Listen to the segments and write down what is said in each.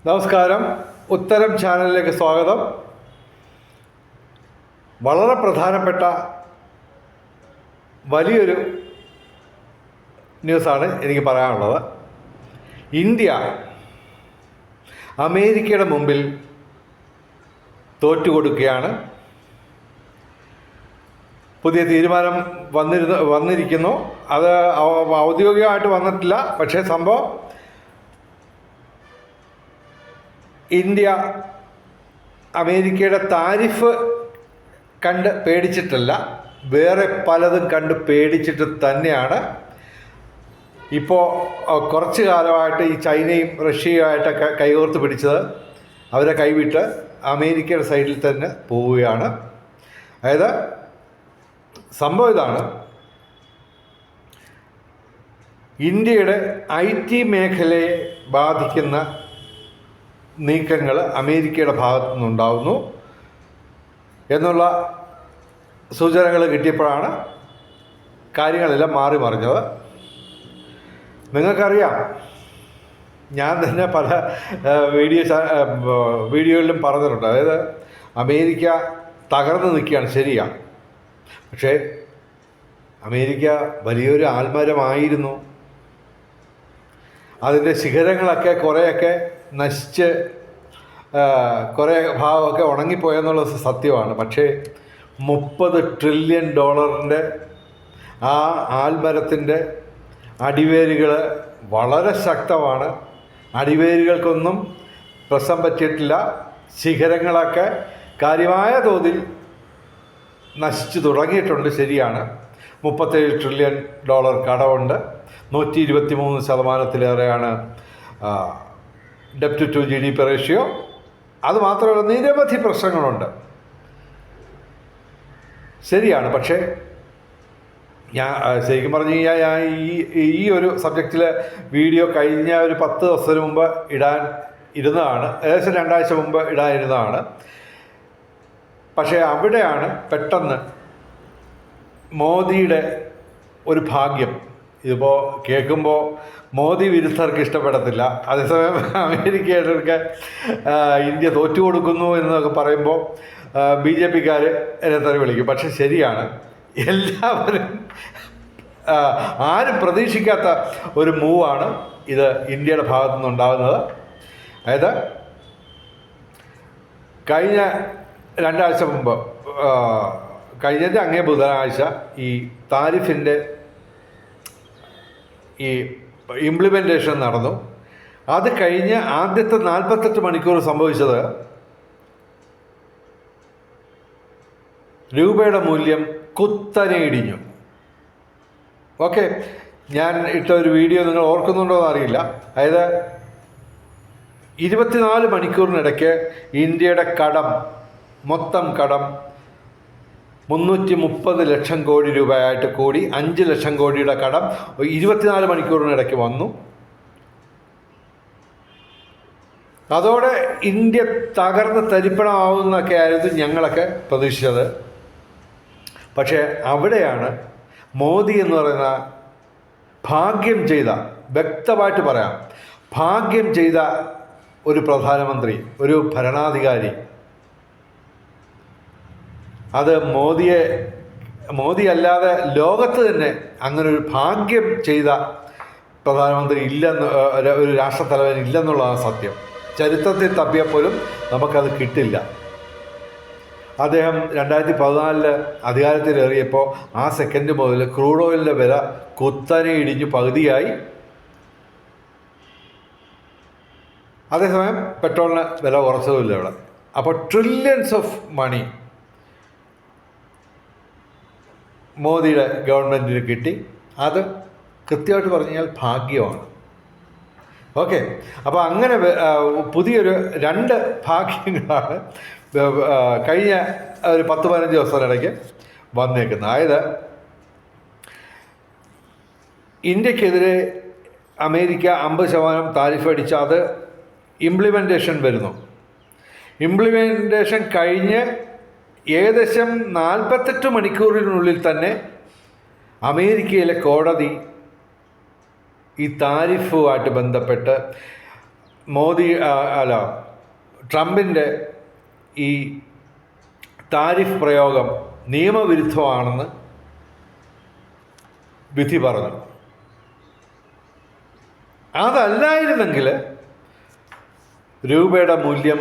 നമസ്കാരം, ഉത്തരം ചാനലിലേക്ക് സ്വാഗതം. വളരെ പ്രധാനപ്പെട്ട വലിയൊരു ന്യൂസാണ് എനിക്ക് പറയാനുള്ളത്. ഇന്ത്യ അമേരിക്കയുടെ മുമ്പിൽ തോറ്റുകൊടുക്കുകയാണ്. പുതിയ തീരുമാനം വന്നിരിക്കുന്നു. അത് ഔദ്യോഗികമായിട്ട് വന്നിട്ടില്ല. പക്ഷേ സംഭവം ഇന്ത്യ അമേരിക്കയുടെ താരിഫ് കണ്ട് പേടിച്ചിട്ടല്ല, വേറെ പലതും കണ്ട് പേടിച്ചിട്ട് തന്നെയാണ് ഇപ്പോൾ കുറച്ച് കാലമായിട്ട് ഈ ചൈനയും റഷ്യയുമായിട്ടൊക്കെ കൈകോർത്ത് പിടിച്ചത്. അവരെ കൈവിട്ട് അമേരിക്കയുടെ സൈഡിൽ തന്നെ പോവുകയാണ്. അതായത് സംഭവം ഇതാണ്: ഇന്ത്യയുടെ IT മേഖലയെ ബാധിക്കുന്ന നീക്കങ്ങൾ അമേരിക്കയുടെ ഭാഗത്തു നിന്നുണ്ടാകുന്നു എന്നുള്ള സൂചനകൾ കിട്ടിയപ്പോഴാണ് കാര്യങ്ങളെല്ലാം മാറി മറിഞ്ഞത്. നിങ്ങൾക്കറിയാം, ഞാൻ തന്നെ പല വീഡിയോയിലും പറഞ്ഞിട്ടുണ്ട്. അതായത് അമേരിക്ക തകർന്നു നിൽക്കുകയാണ്, ശരിയാണ്. പക്ഷേ അമേരിക്ക വലിയൊരു ആൽമരമായിരുന്നു. അതിൻ്റെ ശിഖരങ്ങളൊക്കെ കുറേയൊക്കെ നശിച്ച് കുറേ ഭാഗമൊക്കെ ഉണങ്ങിപ്പോയെന്നുള്ളത് സത്യമാണ്. പക്ഷേ $30 ട്രില്യൺ ആ ആൽമരത്തിൻ്റെ അടിവേരുകൾ വളരെ ശക്തമാണ്. അടിവേരുകൾക്കൊന്നും പ്രശ്നം പറ്റിയിട്ടില്ല. ശിഖരങ്ങളൊക്കെ കാര്യമായ തോതിൽ നശിച്ചു തുടങ്ങിയിട്ടുണ്ട്, ശരിയാണ്. $37 ട്രില്യൺ കടമുണ്ട്. 123%-ലേറെയാണ് ഡെപ്റ്റ് ടു GDP റേഷ്യോ. അതുമാത്രമല്ല, നിരവധി പ്രശ്നങ്ങളുണ്ട്, ശരിയാണ്. പക്ഷേ ഞാൻ ശരിക്കും പറഞ്ഞു കഴിഞ്ഞാൽ ഞാൻ ഈ ഒരു സബ്ജക്റ്റിൽ വീഡിയോ കഴിഞ്ഞ ഒരു 10 ദിവസത്തിന് മുമ്പ് ഇരുന്നതാണ്. ഏകദേശം 2 ആഴ്ച മുമ്പ് ഇടാനിരുന്നതാണ്. പക്ഷേ അവിടെയാണ് പെട്ടെന്ന് മോദിയുടെ ഒരു ഭാഗ്യം. ഇതിപ്പോൾ കേൾക്കുമ്പോൾ മോദി വിരുദ്ധർക്ക് ഇഷ്ടപ്പെടത്തില്ല. അതേസമയം അമേരിക്കയിലൊക്കെ ഇന്ത്യ തോറ്റു കൊടുക്കുന്നു എന്നൊക്കെ പറയുമ്പോൾ BJPക്കാർ എന്നെ തന്നെ വിളിക്കും. പക്ഷെ ശരിയാണ്, എല്ലാവരും ആരും പ്രതീക്ഷിക്കാത്ത ഒരു മൂവാണ് ഇത് ഇന്ത്യയുടെ ഭാഗത്തു നിന്നുണ്ടാകുന്നത്. അതായത് കഴിഞ്ഞ 2 ആഴ്ച മുമ്പ്, കഴിഞ്ഞ അങ്ങേ ബുധനാഴ്ച ഈ താരിഫിൻ്റെ ഈ ഇംപ്ലിമെൻറ്റേഷൻ നടന്നു. അത് കഴിഞ്ഞ് ആദ്യത്തെ 48 മണിക്കൂർ സംഭവിച്ചത് രൂപയുടെ മൂല്യം കുത്തനെ ഇടിഞ്ഞു. ഓക്കെ, ഞാൻ ഇട്ട ഒരു വീഡിയോ നിങ്ങൾ ഓർക്കുന്നുണ്ടോ എന്നറിയില്ല. അതായത് 24 മണിക്കൂറിനിടയ്ക്ക് ഇന്ത്യയുടെ മൊത്തം കടം 330 ലക്ഷം കോടി രൂപയായിട്ട് കൂടി 5 ലക്ഷം കോടിയുടെ കടം 24 മണിക്കൂറിനിടയ്ക്ക് വന്നു. അതോടെ ഇന്ത്യ തകർന്ന് തരിപ്പണമാവുന്നൊക്കെ ആയിരുന്നു ഞങ്ങളൊക്കെ പ്രതീക്ഷിച്ചത്. പക്ഷേ അവിടെയാണ് മോദി എന്ന് പറയുന്ന ഭാഗ്യം ചെയ്ത, വ്യക്തമായിട്ട് പറയാം, ഭാഗ്യം ചെയ്ത ഒരു പ്രധാനമന്ത്രി, ഒരു ഭരണാധികാരി. അത് മോദി അല്ലാതെ ലോകത്ത് തന്നെ അങ്ങനൊരു ഭാഗ്യം ചെയ്ത പ്രധാനമന്ത്രി ഇല്ലെന്ന്, ഒരു രാഷ്ട്രത്തലവൻ ഇല്ലെന്നുള്ളതാണ് സത്യം. ചരിത്രത്തിൽ തപ്പിയപ്പോലും നമുക്കത് കിട്ടില്ല. അദ്ദേഹം 2014 അധികാരത്തിലേറിയപ്പോൾ ആ സെക്കൻഡ് മുതൽ ക്രൂഡ് ഓയിലിൻ്റെ വില കുത്തനെ ഇടിഞ്ഞു പകുതിയായി. അതേസമയം പെട്രോളിന് വില കുറച്ചതുമില്ല ഇവിടെ. അപ്പോൾ ട്രില്യൺസ് ഓഫ് മണി മോദിയുടെ ഗവൺമെൻറ്റിന് കിട്ടി. അത് കൃത്യമായിട്ട് പറഞ്ഞു കഴിഞ്ഞാൽ ഭാഗ്യമാണ്. ഓക്കെ, അപ്പോൾ അങ്ങനെ പുതിയൊരു 2 ഭാഗ്യങ്ങളാണ് കഴിഞ്ഞ ഒരു 10-15 ദിവസത്തിനിടയ്ക്ക് വന്നേക്കുന്നത്. അതായത് ഇന്ത്യക്കെതിരെ അമേരിക്ക 50% താരിഫ് അടിച്ച് അത് ഇംപ്ലിമെൻറ്റേഷൻ വരുന്നു. ഇംപ്ലിമെൻറ്റേഷൻ കഴിഞ്ഞ് ഏകദേശം 48 മണിക്കൂറിനുള്ളിൽ തന്നെ അമേരിക്കയിലെ കോടതി ഈ താരിഫുമായിട്ട് ബന്ധപ്പെട്ട് മോദി അല്ല ട്രംപിൻ്റെ ഈ താരിഫ് പ്രയോഗം നിയമവിരുദ്ധമാണെന്ന് വിധി പറഞ്ഞു. അതല്ലായിരുന്നെങ്കിൽ രൂപയുടെ മൂല്യം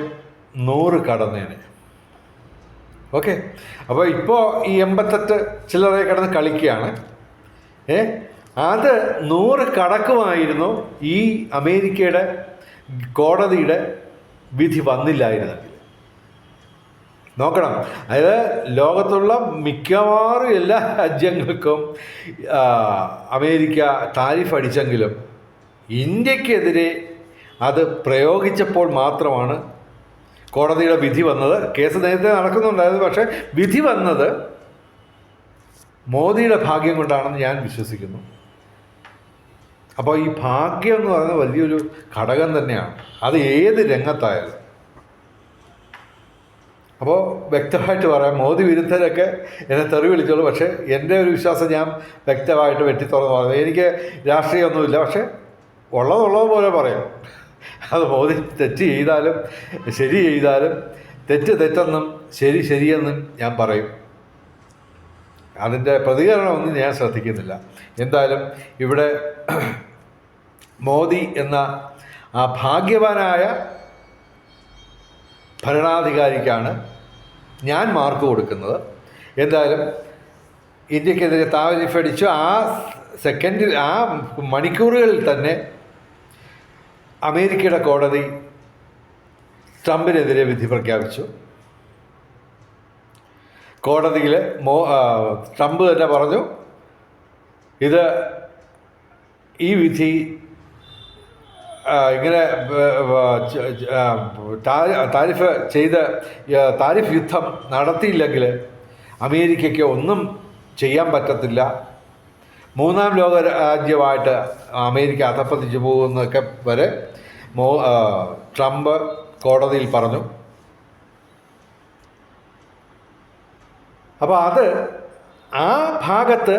100 കടന്നേനെ. ഓക്കെ, അപ്പോൾ ഇപ്പോൾ ഈ 88 ചില്ലറ കിടന്ന് കളിക്കുകയാണ്. അത് 100 കടക്കുമായിരുന്നു ഈ അമേരിക്കയുടെ കോടതിയുടെ വിധി വന്നില്ലായിരുന്നെങ്കിൽ. നോക്കണം, അതായത് ലോകത്തുള്ള മിക്കവാറും എല്ലാ രാജ്യങ്ങൾക്കും അമേരിക്ക താരിഫ് അടിച്ചെങ്കിലും ഇന്ത്യക്കെതിരെ അത് പ്രയോഗിച്ചപ്പോൾ മാത്രമാണ് കോടതിയുടെ വിധി വന്നത്. കേസ് നേരത്തെ നടക്കുന്നുണ്ടായിരുന്നു, പക്ഷേ വിധി വന്നത് മോദിയുടെ ഭാഗ്യം കൊണ്ടാണെന്ന് ഞാൻ വിശ്വസിക്കുന്നു. അപ്പോൾ ഈ ഭാഗ്യം എന്ന് പറയുന്നത് വലിയൊരു ഘടകം തന്നെയാണ്, അത് ഏത് രംഗത്തായാലും. അപ്പോൾ വ്യക്തമായിട്ട് പറയാം, മോദി വിരുദ്ധരൊക്കെ എന്നെ തെറി വിളിച്ചോളൂ, പക്ഷേ എൻ്റെ ഒരു വിശ്വാസം ഞാൻ വ്യക്തമായിട്ട് വെട്ടിത്തുറന്ന് പറഞ്ഞു. എനിക്ക് രാഷ്ട്രീയമൊന്നുമില്ല, പക്ഷേ ഉള്ളതുപോലെ പറയും. അത് മോദി തെറ്റ് ചെയ്താലും ശരി ചെയ്താലും തെറ്റെന്നും ശരിയെന്നും ഞാൻ പറയും. അതിൻ്റെ പ്രതികരണമൊന്നും ഞാൻ ശ്രദ്ധിക്കുന്നില്ല. എന്തായാലും ഇവിടെ മോദി എന്ന ആ ഭാഗ്യവാനായ ഭരണാധികാരിക്കാണ് ഞാൻ മാർക്ക് കൊടുക്കുന്നത്. എന്തായാലും ഇന്ത്യക്കെതിരെ താരിഫ് അടിച്ചു ആ മണിക്കൂറുകളിൽ തന്നെ അമേരിക്കയുടെ കോടതി ട്രംപിനെതിരെ വിധി പ്രഖ്യാപിച്ചു. കോടതിയിൽ ട്രംപ് തന്നെ പറഞ്ഞു, ഈ വിധി ഇങ്ങനെ താരിഫ് യുദ്ധം നടത്തിയില്ലെങ്കിൽ അമേരിക്കയ്ക്ക് ഒന്നും ചെയ്യാൻ പറ്റത്തില്ല, മൂന്നാം ലോക രാജ്യമായിട്ട് അമേരിക്ക അധപ്പതിച്ചു പോകുന്നതൊക്കെ വരെ ട്രംപ് കോടതിയിൽ പറഞ്ഞു. അപ്പോൾ ആ ഭാഗത്ത്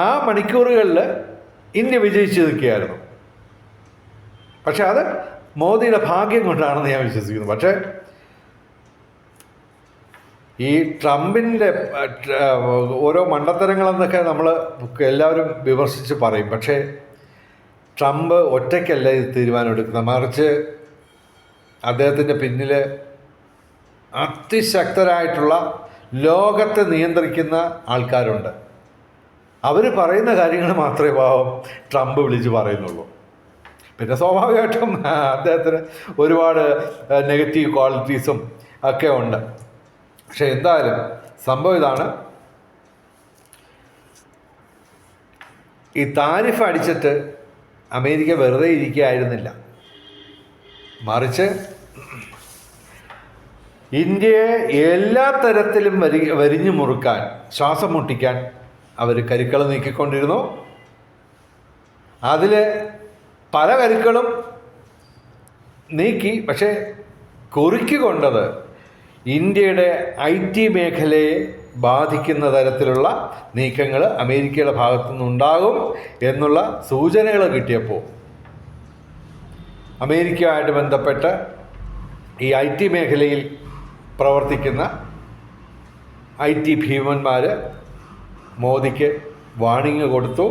ആ മണിക്കൂറുകളിൽ ഇന്ത്യ വിജയിച്ചു നിൽക്കുകയായിരുന്നു. പക്ഷെ അത് മോദിയുടെ ഭാഗ്യം കൊണ്ടാണെന്ന് ഞാൻ വിശ്വസിക്കുന്നു. പക്ഷേ ഈ ട്രംപിൻ്റെ ഓരോ മണ്ടത്തരങ്ങളെന്നൊക്കെ നമ്മൾ എല്ലാവരും വിമർശിച്ച് പറയും. പക്ഷേ ട്രംപ് ഒറ്റയ്ക്കല്ല ഇത് തീരുമാനമെടുക്കുന്നത്, മറിച്ച് അദ്ദേഹത്തിൻ്റെ പിന്നിൽ അതിശക്തരായിട്ടുള്ള ലോകത്തെ നിയന്ത്രിക്കുന്ന ആൾക്കാരുണ്ട്. അവർ പറയുന്ന കാര്യങ്ങൾ മാത്രമേ ട്രംപ് വിളിച്ച് പറയുന്നുള്ളൂ. പിന്നെ സ്വാഭാവികമായിട്ടും അദ്ദേഹത്തിന് ഒരുപാട് നെഗറ്റീവ് ക്വാളിറ്റീസും ഒക്കെ ഉണ്ട്. പക്ഷെ എന്തായാലും സംഭവം ഇതാണ്, ഈ താരിഫ് അടിച്ചിട്ട് അമേരിക്ക വെറുതെ ഇരിക്കുകയായിരുന്നില്ല, മറിച്ച് ഇന്ത്യയെ എല്ലാ തരത്തിലും വരിഞ്ഞു മുറുക്കാൻ, ശ്വാസം മുട്ടിക്കാൻ അവർ കരുക്കൾ നീക്കിക്കൊണ്ടിരുന്നു. അതിൽ പല കരുക്കളും നീക്കി, പക്ഷേ കുറുക്കിക്കൊണ്ടത് ഇന്ത്യയുടെ IT മേഖലയെ ബാധിക്കുന്ന തരത്തിലുള്ള നീക്കങ്ങൾ അമേരിക്കയുടെ ഭാഗത്തു നിന്നുണ്ടാകും എന്നുള്ള സൂചനകൾ കിട്ടിയപ്പോൾ അമേരിക്കയുമായിട്ട് ബന്ധപ്പെട്ട് ഈ IT മേഖലയിൽ പ്രവർത്തിക്കുന്ന IT ഭീമന്മാർ മോദിക്ക് വാണിംഗ് കൊടുത്തു,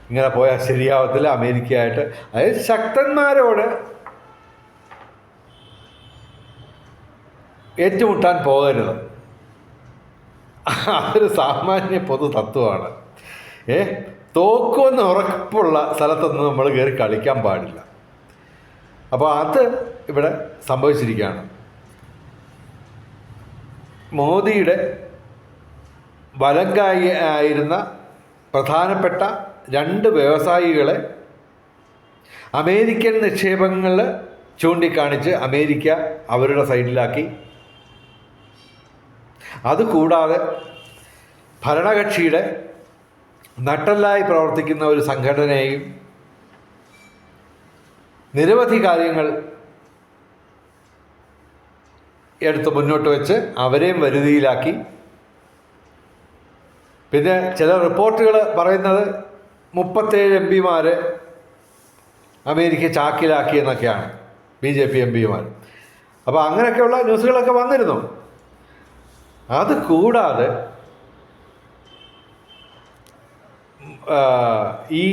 ഇങ്ങനെ പോയാൽ ശരിയാവത്തില്ല, അമേരിക്കയായിട്ട്, അതായത് ശക്തന്മാരോട് ഏറ്റുമുട്ടാൻ പോകരുത്. അതൊരു സാമാന്യ പൊതു തത്വമാണ്. തോക്കുമെന്ന് ഉറപ്പുള്ള സ്ഥലത്തൊന്നും നമ്മൾ കയറി കളിക്കാൻ പാടില്ല. അപ്പോൾ അത് ഇവിടെ സംഭവിച്ചിരിക്കുകയാണ്. മോദിയുടെ വലങ്കായി ആയിരുന്ന പ്രധാനപ്പെട്ട 2 വ്യവസായികളെ അമേരിക്കൻ നിക്ഷേപങ്ങൾ ചൂണ്ടിക്കാണിച്ച് അമേരിക്ക അവരുടെ സൈഡിലാക്കി. അതുകൂടാതെ ഭരണകക്ഷിയുടെ നട്ടെല്ലായി പ്രവർത്തിക്കുന്ന ഒരു സംഘടനയെയും നിരവധി കാര്യങ്ങൾ എടുത്ത് മുന്നോട്ട് വെച്ച് അവരെയും വരുതിയിലാക്കി. പിന്നെ ചില റിപ്പോർട്ടുകൾ പറയുന്നത് 37 MP അമേരിക്ക ചാക്കിലാക്കി എന്നൊക്കെയാണ് BJP MPമാർ. അപ്പോൾ അങ്ങനെയൊക്കെയുള്ള ന്യൂസുകളൊക്കെ വന്നിരുന്നു. അത് കൂടാതെ ഈ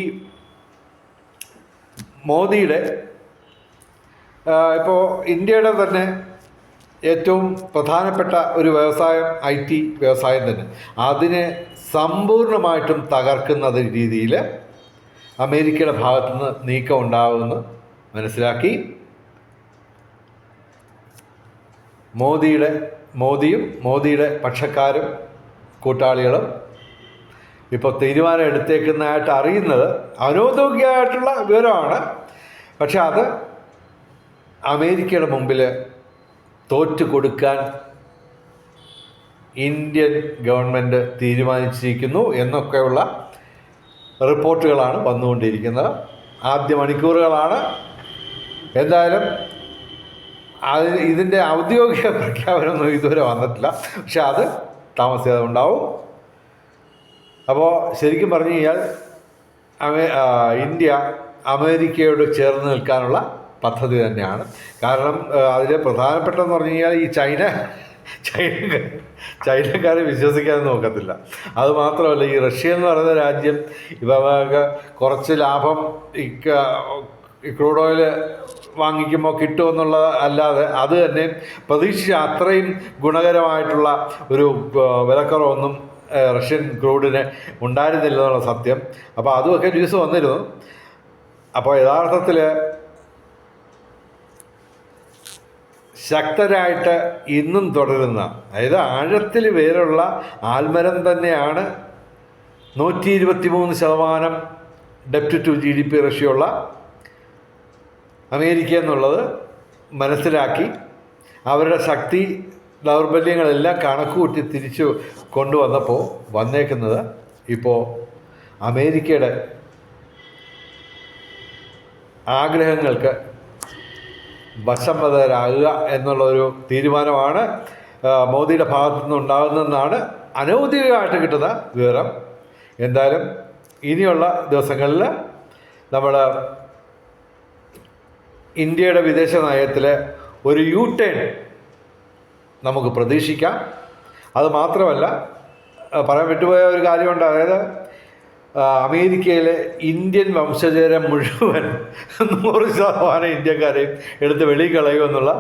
മോദിയുടെ ഇപ്പോൾ ഇന്ത്യയുടെ തന്നെ ഏറ്റവും പ്രധാനപ്പെട്ട ഒരു വ്യവസായം IT വ്യവസായം തന്നെ, അതിനെ സമ്പൂർണ്ണമായിട്ടും തകർക്കുന്ന രീതിയിൽ അമേരിക്കയുടെ ഭാഗത്തുനിന്ന് നീക്കം ഉണ്ടാകുമെന്ന് മനസ്സിലാക്കി മോദിയും മോദിയുടെ പക്ഷക്കാരും കൂട്ടാളികളും ഇപ്പോൾ തീരുമാനം എടുത്തേക്കുന്നതായിട്ട് അറിയുന്നത് അനൗദ്യോഗികമായിട്ടുള്ള വിവരമാണ്. പക്ഷെ അത് അമേരിക്കയുടെ മുമ്പിൽ തോറ്റു കൊടുക്കാൻ ഇന്ത്യൻ ഗവൺമെൻറ് തീരുമാനിച്ചിരിക്കുന്നു എന്നൊക്കെയുള്ള റിപ്പോർട്ടുകളാണ് വന്നുകൊണ്ടിരിക്കുന്നത്. ആദ്യ മണിക്കൂറുകളാണ്. എന്തായാലും ഇതിൻ്റെ ഔദ്യോഗിക പ്രഖ്യാപനമൊന്നും ഇതുവരെ വന്നിട്ടില്ല. പക്ഷെ അത് താമസിയാതെ ഉണ്ടാവും. അപ്പോൾ ശരിക്കും പറഞ്ഞു കഴിഞ്ഞാൽ ഇന്ത്യ അമേരിക്കയോട് ചേർന്ന് നിൽക്കാനുള്ള പദ്ധതി തന്നെയാണ്. കാരണം അതിൽ പ്രധാനപ്പെട്ടതെന്ന് പറഞ്ഞു കഴിഞ്ഞാൽ ഈ ചൈനക്കാരെ വിശ്വസിക്കാൻ നോക്കത്തില്ല. അതുമാത്രമല്ല, ഈ റഷ്യ എന്ന് പറയുന്ന രാജ്യം ഇവർക്ക് കുറച്ച് ലാഭം ഈ ക്രൂഡ് ഓയിൽ വാങ്ങിക്കുമ്പോൾ കിട്ടുമെന്നുള്ളത് അല്ലാതെ അത് തന്നെ പ്രതീക്ഷിച്ച അത്രയും ഗുണകരമായിട്ടുള്ള ഒരു വിലക്കുറവൊന്നും റഷ്യൻ ക്രൂഡിന് ഉണ്ടായിരുന്നില്ല എന്നുള്ള സത്യം. അപ്പോൾ അതുമൊക്കെ ന്യൂസ് വന്നിരുന്നു. അപ്പോൾ യഥാർത്ഥത്തിൽ ശക്തരായിട്ട് ഇന്നും തുടരുന്ന, അതായത് ആഴത്തിൽ വേരുള്ള ആൽമരം തന്നെയാണ് 123% ഡെപ്റ്റ് ടു GDP റഷ്യുള്ള അമേരിക്ക എന്നുള്ളത് മനസ്സിലാക്കി അവരുടെ ശക്തി ദൗർബല്യങ്ങളെല്ലാം കണക്കുകൂട്ടി തിരിച്ചു കൊണ്ടുവന്നപ്പോൾ വന്നേക്കുന്നത് ഇപ്പോൾ അമേരിക്കയുടെ ആഗ്രഹങ്ങൾക്ക് വശംവദരാകുക എന്നുള്ളൊരു തീരുമാനമാണ് മോദിയുടെ ഭാഗത്തു നിന്നുണ്ടാകുന്നതെന്നാണ് അനൗദ്യോഗികമായിട്ട് കിട്ടുന്ന വിവരം. എന്തായാലും ഇനിയുള്ള ദിവസങ്ങളിൽ നമ്മൾ ഇന്ത്യയുടെ വിദേശ നയത്തിൽ ഒരു U-ടേൺ നമുക്ക് പ്രതീക്ഷിക്കാം. അത് മാത്രമല്ല, പറയാൻ വിട്ടുപോയ ഒരു കാര്യമുണ്ട്. അതായത് അമേരിക്കയിലെ ഇന്ത്യൻ വംശജരെ മുഴുവൻ 100% ഇന്ത്യക്കാരെയും എടുത്ത് വെളിയിൽ കളയുമെന്നുള്ള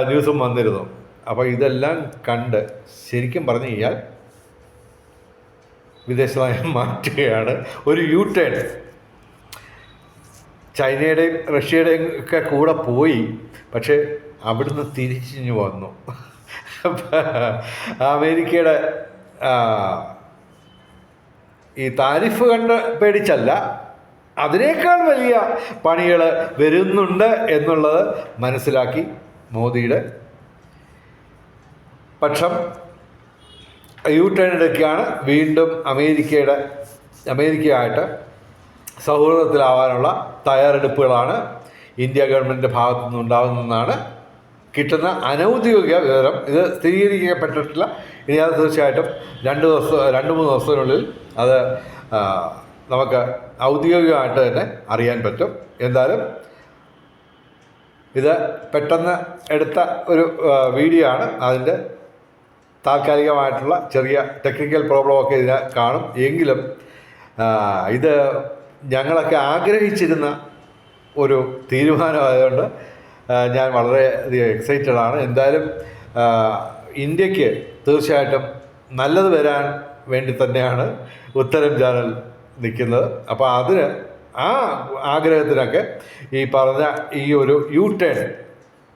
ന്യൂസും വന്നിരുന്നു. അപ്പോൾ ഇതെല്ലാം കണ്ട് ശരിക്കും പറഞ്ഞു കഴിഞ്ഞാൽ വിദേശ നയം മാറ്റുകയാണ്. ഒരു U-ടേൺ ചൈനയുടെയും റഷ്യയുടെയും ഒക്കെ കൂടെ പോയി, പക്ഷേ അവിടുന്ന് തിരിച്ചിഞ്ഞു വന്നു. അമേരിക്കയുടെ ഈ താരിഫ് കണ്ട് പേടിച്ചല്ല, അതിനേക്കാൾ വലിയ പണികൾ വരുന്നുണ്ട് എന്നുള്ളത് മനസ്സിലാക്കി മോദിയുടെ പക്ഷം U-ടേൺ എടുക്കുകയാണ്. വീണ്ടും അമേരിക്കയായിട്ട് സൗഹൃദത്തിലാവാനുള്ള തയ്യാറെടുപ്പുകളാണ് ഇന്ത്യ ഗവൺമെൻറ്റിൻ്റെ ഭാഗത്തു നിന്നുണ്ടാകുന്നതെന്നാണ് കിട്ടുന്ന അനൗദ്യോഗിക വിവരം. ഇത് സ്ഥിരീകരിക്കപ്പെട്ടിട്ടില്ല. ഇനി അത് തീർച്ചയായിട്ടും 2-3 ദിവസത്തിനുള്ളിൽ അത് നമുക്ക് ഔദ്യോഗികമായിട്ട് തന്നെ അറിയാൻ പറ്റും. എന്തായാലും ഇത് പെട്ടെന്ന് എടുത്ത ഒരു വീഡിയോ ആണ്. അതിൻ്റെ താൽക്കാലികമായിട്ടുള്ള ചെറിയ ടെക്നിക്കൽ പ്രോബ്ലമൊക്കെ ഇതിന് കാണും. എങ്കിലും ഇത് ഞങ്ങളൊക്കെ ആഗ്രഹിച്ചിരുന്ന ഒരു തീരുമാനമായതുകൊണ്ട് ഞാൻ വളരെയധികം എക്സൈറ്റഡാണ്. എന്തായാലും ഇന്ത്യക്ക് തീർച്ചയായിട്ടും നല്ലത് വരാൻ വേണ്ടി തന്നെയാണ് ഉത്തരം ചാനൽ നിൽക്കുന്നത്. അപ്പോൾ അതിന് ആ ആഗ്രഹത്തിനൊക്കെ ഈ പറഞ്ഞ ഈ ഒരു U-ടേൺ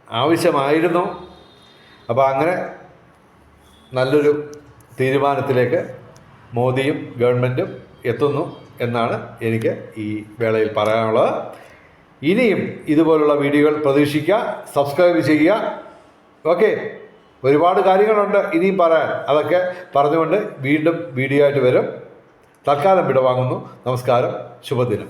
ആവശ്യമായിരുന്നു. അപ്പോൾ അങ്ങനെ നല്ലൊരു തീരുമാനത്തിലേക്ക് മോദിയും ഗവൺമെൻറ്റും എത്തുന്നു എന്നാണ് എനിക്ക് ഈ വേളയിൽ പറയാനുള്ളത്. ഇനിയും ഇതുപോലുള്ള വീഡിയോകൾ പ്രതീക്ഷിക്കുക. സബ്സ്ക്രൈബ് ചെയ്യുക. ഓക്കെ, ഒരുപാട് കാര്യങ്ങളുണ്ട് ഇനിയും പറയാൻ. അതൊക്കെ പറഞ്ഞുകൊണ്ട് വീണ്ടും വീഡിയോ ആയിട്ട് വരും. തൽക്കാലം വിടവാങ്ങുന്നു. നമസ്കാരം. ശുഭദിനം.